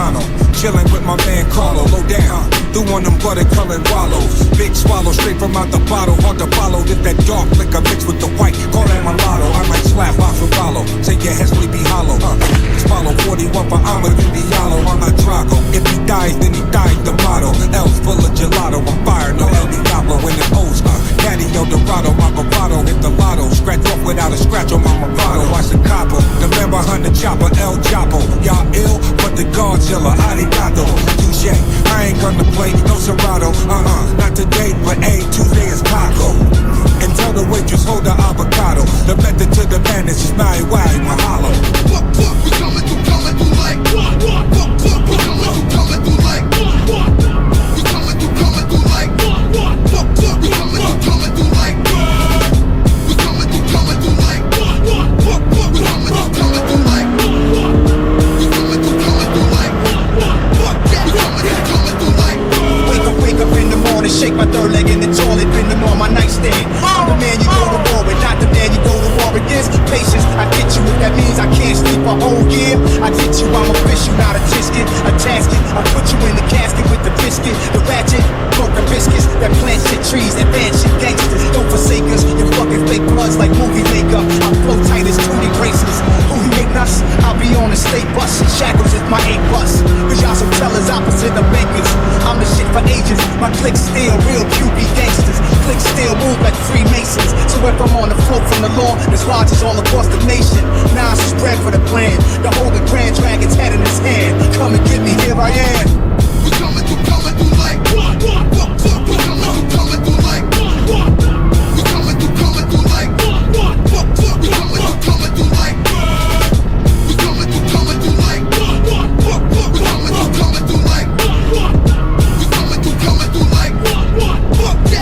Milano. Chillin' with my man Carlo, low down. Through one them butter colored wallows. Big swallow straight from out the bottle. Hard to follow if that dark liquor mixed with the white. Call that mulatto. I might slap off and follow. Say your head sleepy hollow. It's follow 41 for I'ma you be hollow. I'm not Drago. If he dies, then he died the motto. L's full of gelato. I'm fire, no El Diablo in the O's. Caddy Eldorado, my bravado. Hit the lotto. Scratch off without a scratch on my bravado. Watch the capo. The man behind the chopper, El Chapo. Y'all ill, but the Godzilla. Arigato. Touche. I ain't gonna play no Serato. Not today, but Tuesday is taco. And tell the waitress, hold the avocado. The method to the madness is my way, mahalo. We coming through like what? We coming through like what? We coming through like what? We coming through like what? We coming through like what? We coming through like what? We coming through like what? We coming through like Wake up in the morning, shake my third leg in the toilet, bend them on my nightstand. I'm the man you go to war with, not the man you go to war against. Patience, I get you if that means I can't sleep a whole year. I get you, I'm a fish, you not a tisket, a tasket. I put you in the casket with the biscuit, the ratchet, broken biscuits that plant shit trees, advance shit gangsters. Don't forsake us, you fucking fake bloods like movie makeup. I flow tight as 2D bracelets. Who you hating us? I'll be on the state bus in shackles with my A+. Cause y'all some tellers opposite the bankers. I'm the shit for ages. My clique still real QB gangsters. Clique still move like Freemasons. So if I'm on the float from the law, there's lodges all across the nation. Now it's spread for the plan. The holy grand dragon's head in his hand. Come and get me, here I am. we coming through like what? We coming through like what? We coming through like what? We coming through like what? We coming through like what? We coming through like what? We coming through like what? We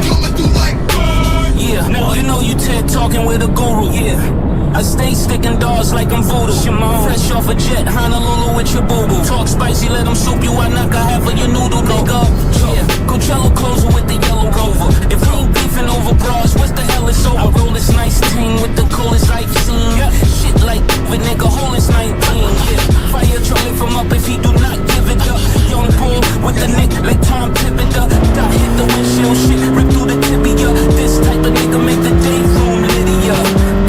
coming through like what? Yeah, now you know you TED talking with a guru. Yeah, I stay sticking doors like I'm voodoo. Shimon, fresh off a jet, Honolulu with your boo-boo. Talk spicy, let them soup you. I knock a half of your noodle, nigga. Yeah, Coachella closer with the yellow rover. If we ain't beefing over bras, what's the hell is over? I roll this nice team with the coolest I've seen. Shit like the nigga, hole is 19. Yeah, fire Charlie from up if he do not give it up. Young bull with the neck like Tom Thibodeau. Dot hit the windshield, shit rip through the tibia. This type of nigga make the day room Lydia.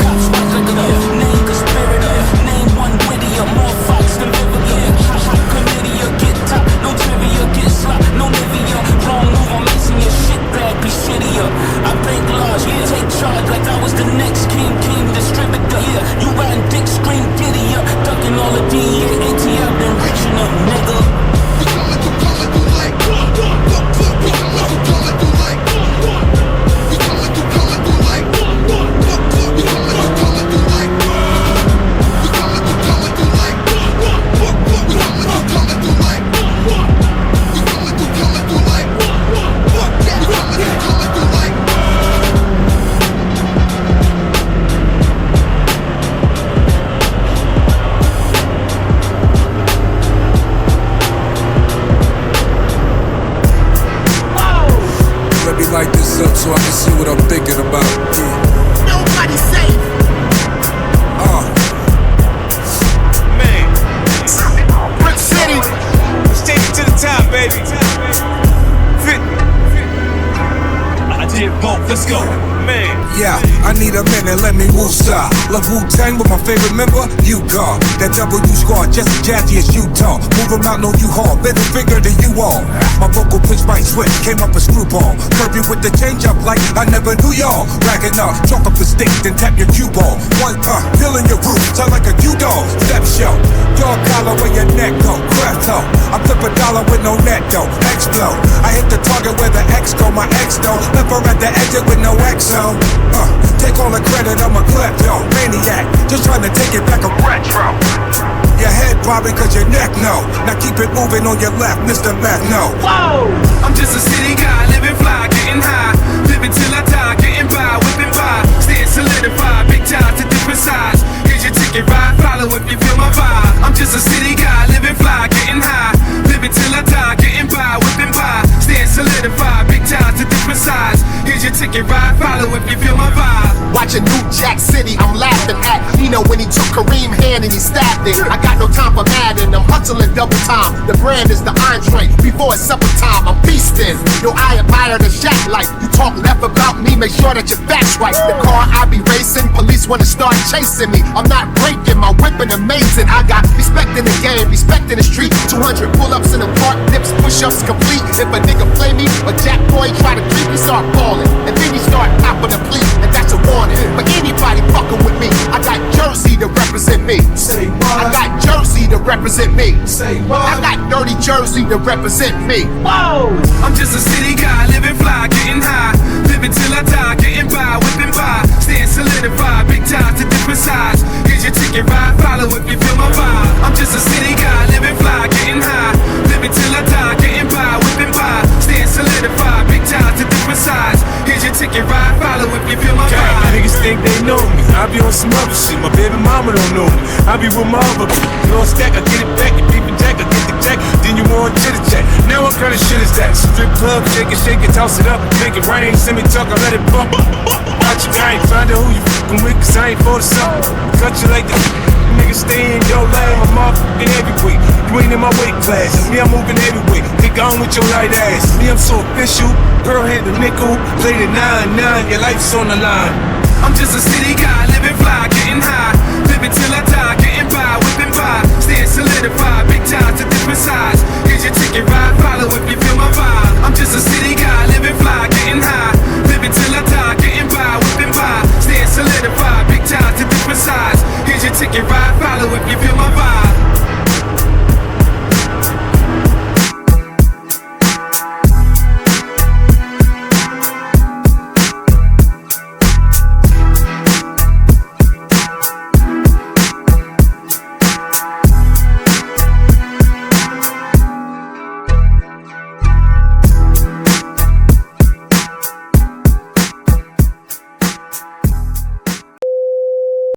Cops watch like a name conspirator. Name one wittier, more Fox than Vivian. Hot chlamydia, get top, no trivia, get slop, no Nivea. Wrong move, I'm missing your shit bag, be shittier. I think large, take charge like I was the next king distributor. Yeah, you riding dick, scream giddy up, ducking all the DEA, ATL, been rich enough, nigga. We coming through like what? We coming through like what? We coming through like what? We coming through like what? We coming through like what? We coming through like what? We coming through like what? We coming through like Let me light this up so I can see what I'm thinking about. Yeah. nobody say. Man, Brick City, let's take it to the top, baby. I did both, let's go, man. Yeah, I need a minute, let me woosah. Love Wu-Tang with my favorite member, U-Car. That W squad, just as jazzy as Utah. Move 'em out, no U-Haul, better bigger than you all. My vocal pitch might switch, came up a screwball. Curb you with the change up like I never knew y'all. Racking up, chalk up the stick, then tap your cue ball. One feeling your roof, sound like a Q-dog. Step show, dog collar where your neck go. Craft toe, I flip a dollar with no net though. Explode, I hit the target where the X go. My ex though, never at the exit with no X-zone. Take all the credit, I'm a klepto, maniac, just trying to take it back a retro. Your head bobbing cause your neck no. Now keep it moving on your left, Mr. Mac, no. Whoa! I'm just a city guy, living fly, getting high. Living till I die, getting by, whipping by. Staying solidified, big ties to different sides. Here's your ticket, ride, follow if you feel my vibe. I'm just a city guy, living fly, getting high. Living till I die, getting by, whipping by. Staying solidified, big ties to different sides. Here's your ticket, ride, follow if you feel my vibe. Watching New Jack City city I'm laughing at. Nino when he took Kareem hand and he stabbed it. I got no time for Madden, I'm hustling double time. The brand is the entree, before it's supper time, I'm feasting. Yo, I admire the shack life. You talk left about me, make sure that your facts right. The car I be racing, police wanna start chasing me. I'm not breaking, my whipping amazing. I got respect in the game, respect in the street. 200 pull-ups in the park, dips, push-ups complete. If a nigga play me, a jack boy try to creep me, start balling. And then he start popping a plea, and that's a warning. But anybody fucking with me, I got Jersey to represent me. Say what? I got Jersey to represent me. Say what? I got dirty Jersey to represent me. Whoa! I'm just a city guy, living fly, getting high. Living till I die, getting by, whipping by. Staying solidified, big ties to different sides. Here's your ticket ride, follow if you feel my vibe. I'm just a city guy, living fly, getting high. Living till I die, getting by, whipping by. Staying solidified, big ties to different sides. Here's your ticket ride, follow if you feel my vibe. Niggas think they know me. I be on some other shit. My baby mama don't know me. I be with my other. You on stack, I get it back. You beep and jack, I get the jack. Then you want chitter chat. Now what kind of shit is that? Strip club, shake it, toss it up, make it rain. Send me talk, I let it bump. Watch you, I ain't find out who you fucking with, cause I ain't for the something. Cut you like the niggas stay in your lane. I'm motherfucking heavyweight. You ain't in my weight class. Me, I'm moving heavyweight. Get on with your light ass. Me, I'm so official. Pearl hit the nickel. Play the 9-9. Your life's on the line. I'm just a city guy, living fly,